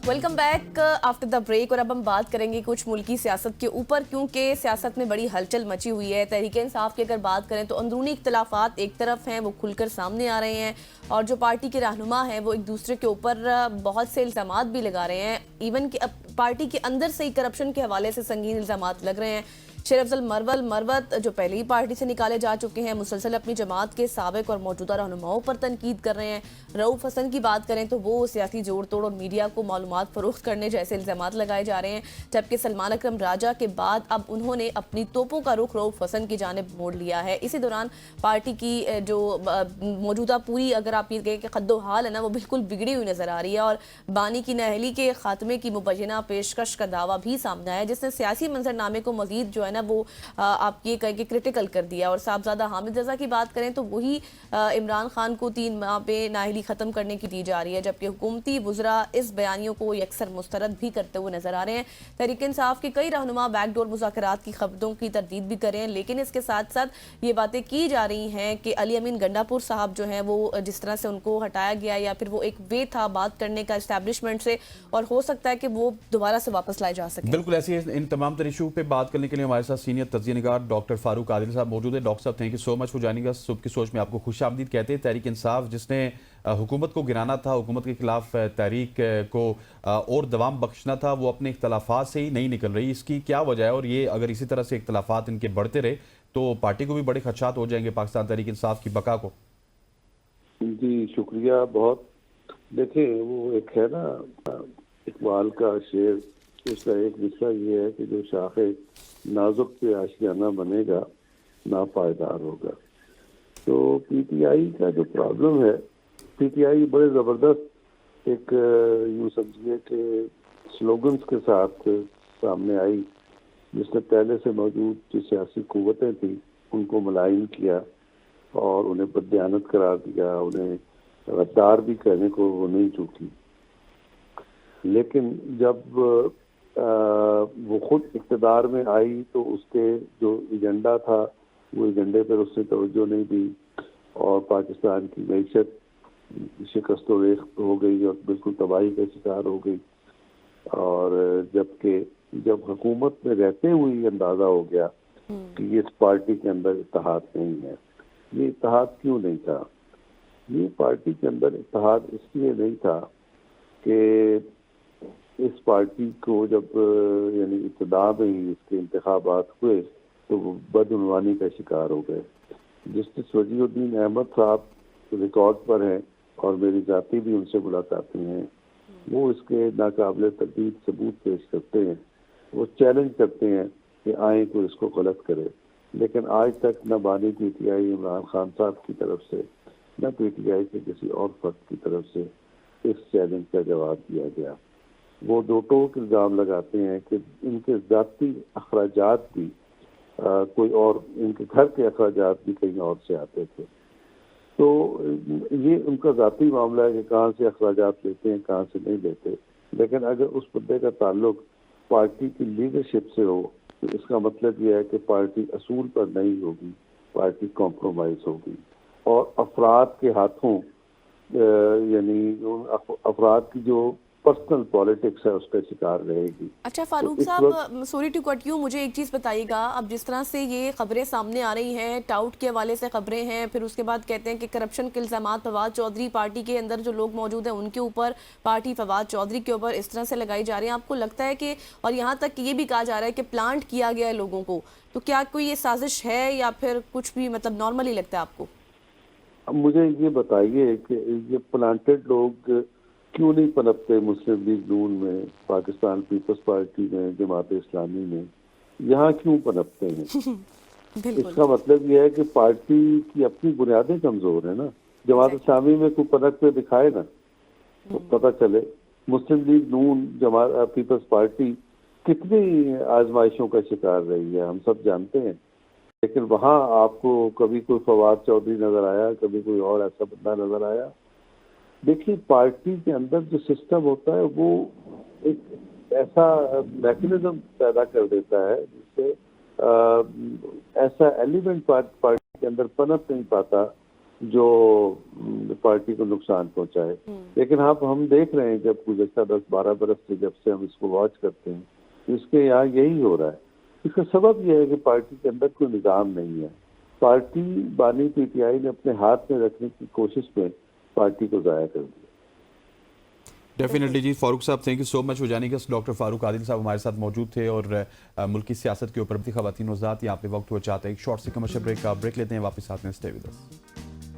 Welcome back after the break. और अब हम बात करेंगे कुछ मुल्की सियासत के ऊपर, क्योंकि सियासत में बड़ी हलचल मची हुई है। तहरीक इंसाफ की अगर बात करें तो अंदरूनी इख्तलाफात एक तरफ हैं, वो खुलकर सामने आ रहे हैं, और जो पार्टी के रहनुमा हैं वो एक दूसरे के ऊपर बहुत से इल्ज़ामात भी लगा रहे हैं। इवन कि अब पार्टी के अंदर से ही करप्शन के हवाले से संगीन इल्ज़ामात लग रहे हैं। शेर अफजल मरवत जो पहले ही पार्टी से निकाले जा चुके हैं, मुसलसल अपनी जमात के साबिक और मौजूदा रहनुमाओं पर तनकीद कर रहे हैं। रऊफ हसन की बात करें तो वो सियासी जोड़ तोड़ और मीडिया को मालूमात फरोख्त करने जैसे इल्ज़ामात लगाए जा रहे हैं, जबकि सलमान अकरम राजा के बाद अब उन्होंने अपनी तोपों का रुख रऊफ हसन की जानिब मोड़ लिया है। इसी दौरान पार्टी की जो मौजूदा पूरी अगर आप ये कहें कि खद्दो हाल है ना, वो बिल्कुल बिगड़ी हुई नज़र आ रही है। और बानी की नाअहली के खात्मे की मुबैना पेशकश का दावा भी सामने आया, जिसने सियासी मंजरनामे को मजीद जो है ना वो आप ये कहें कि क्रिटिकल कर दिया। और साहबजादा हामिद रजा की बात करें तो वही इमरान खान को 3 माह पे नाअहली ख़त्म करने की दी जा रही है, जबकि हुकूमती वज़रा इस बयानियों को यकसर मुस्तरद भी करते हुए नजर आ रहे हैं। तहरीक इंसाफ के कई रहनुमा बैकडोर मुज़ाकरात की खबरों की तरदीद भी कर रहे हैं, लेकिन इसके साथ साथ ये बातें की जा रही हैं कि अली अमीन गंडापुर साहब जो हैं वो जिस तरह से उनको हटाया गया, या फिर वो एक वे था बात करने का इस्टेब्लिशमेंट से, और हो सकता है कि वो दोबारा से वापस लाए जा सकें। बिल्कुल ऐसी इन तमाम तर इशू पे बात करने के लिए हमारे साथ सीनियर तज्ज़िया निगार डॉक्टर फारूक आदिल साहब मौजूद है। डॉक्टर साहब, thank you so much for joining us. सुबह की सोच में आपको खुश आमदीद कहते हैं। तहरीक इंसाफ जिसने हुकूमत को गिराना था, हुकूमत के खिलाफ तहरीक को और दवाम बख्शना था, वो अपने इख्तलाफात से ही नहीं निकल रही। इसकी क्या वजह है? और ये अगर इसी तरह से इख्तलाफात इनके बढ़ते रहे तो पार्टी को भी बड़े खदशात हो जाएंगे पाकिस्तान तहरीक इंसाफ की बका को। जी शुक्रिया बहुत। देखिए वो एक है ना इकबाल का शेर, उसका एक हिस्सा ये है कि जो शाखे नाजुक पे आशियाना बनेगा ना पायदार होगा। तो पीटीआई का जो प्रॉब्लम है, पीटीआई बड़े ज़बरदस्त एक यूँ समझिए कि स्लोगन्स के साथ सामने आई, जिसने पहले से मौजूद जो सियासी कुव्वतें थी उनको मुलायम किया और उन्हें बददियानत करार दिया, उन्हें गद्दार भी कहने को वो नहीं चूकी। लेकिन जब वो खुद इक़्तिदार में आई तो उसके जो एजेंडा था वो एजेंडे पर उसने तवज्जो नहीं दी, और पाकिस्तान की मईशत शिकस्त व रेख्त हो गई और बिल्कुल तबाही का शिकार हो गई। और जब हुकूमत में रहते हुए ये अंदाज़ा हो गया कि इस पार्टी के अंदर इत्तेहाद नहीं है। ये इत्तेहाद क्यों नहीं था? ये पार्टी के अंदर इत्तेहाद इसलिए नहीं था कि इस पार्टी को जब यानी इब्तिदा में ही इसके इंतखाबात हुए तो वो बदउनवानी का शिकार हो गए। जस्टिस वजीउद्दीन अहमद साहब रिकॉर्ड पर हैं और मेरी ज़ाती भी उनसे मुलाकातें हैं। वो इसके नाकाबिल तर्दीद सबूत पेश करते हैं, वो चैलेंज करते हैं कि आए कोई इसको गलत करे। लेकिन आज तक न बानी पीटीआई इमरान खान साहब की तरफ से न पीटीआई के किसी और फर्द की तरफ से इस चैलेंज का जवाब दिया गया। वो दो टोक इल्ज़ाम लगाते हैं कि इनके ज़ाती अखराजात भी कोई और, इनके घर के अखराजात भी कहीं और से आते थे। तो ये उनका ज़ाती मामला है कि कहाँ से अखराजात लेते हैं, कहाँ से नहीं लेते। लेकिन अगर उस मुद्दे का ताल्लुक पार्टी की लीडरशिप से हो तो इसका मतलब यह है कि पार्टी असूल पर नहीं होगी, पार्टी कॉम्प्रोमाइज़ होगी और अफराद के हाथों यानी अफराद की जो पर्सनल पॉलिटिक्स है उसका शिकार रहेगी। अच्छा फारूक साहब, सॉरी टू कट यू, मुझे एक चीज़ बताइएगा। अब जिस तरह से ये खबरें सामने आ रही हैं, टाउट के हवाले से खबरें हैं, फिर उसके बाद कहते हैं कि करप्शन के इल्ज़ामात फवाद चौधरी, पार्टी के अंदर जो लोग मौजूद हैं उनके ऊपर, पार्टी फवाद चौधरी के ऊपर इस तरह से लगाई जा रही है। आपको लगता है कि, और यहाँ तक ये भी कहा जा रहा है कि प्लांट किया गया है लोगों को, तो क्या कोई ये साजिश है या फिर कुछ भी मतलब नॉर्मली लगता है आपको? अब मुझे ये बताइए कि ये प्लांटेड लोग क्यों नहीं पनपते मुस्लिम लीग नून में, पाकिस्तान पीपल्स पार्टी में, जमात इस्लामी में? यहाँ क्यों पनपते हैं? इसका मतलब ये है कि पार्टी की अपनी बुनियादें कमजोर है ना। जमात इस्लामी में कोई पनप पे दिखाए ना तो पता चले। मुस्लिम लीग नून, जमात पीपल्स पार्टी कितनी आजमाइशों का शिकार रही है, हम सब जानते हैं। लेकिन वहाँ आपको कभी कोई फवाद चौधरी नजर आया, कभी कोई और ऐसा बंदा नजर आया? देखिए पार्टी के अंदर जो सिस्टम होता है वो एक ऐसा मैकेनिज्म पैदा कर देता है जिससे ऐसा एलिमेंट पार्टी के अंदर पनप नहीं पाता جو پارٹی کو نقصان پہنچائے. لیکن اب ہم دیکھ رہے ہیں جب گزشتہ 10-12 برس سے جب سے ہم اس کو واچ کرتے ہیں اس کے یہاں یہی ہو رہا ہے. اس کا سبب یہ ہے کہ پارٹی کے اندر کوئی نظام نہیں ہے. پارٹی بانی پی ٹی آئی نے اپنے ہاتھ میں رکھنے کی کوشش میں پارٹی کو ضائع کر دیا. ڈیفینیٹلی جی. فاروق صاحب تھینک یو سو مچ. جانے گا ڈاکٹر فاروق عادل صاحب ہمارے ساتھ موجود تھے اور ملکی سیاست کے اوپر بھی خواتین وزارت یہاں پہ وقت ہوا چاہتا ہے ایک شارٹ سے کمرشل بریک لیتے ہیں, واپس آتے ہیں. Stay with us.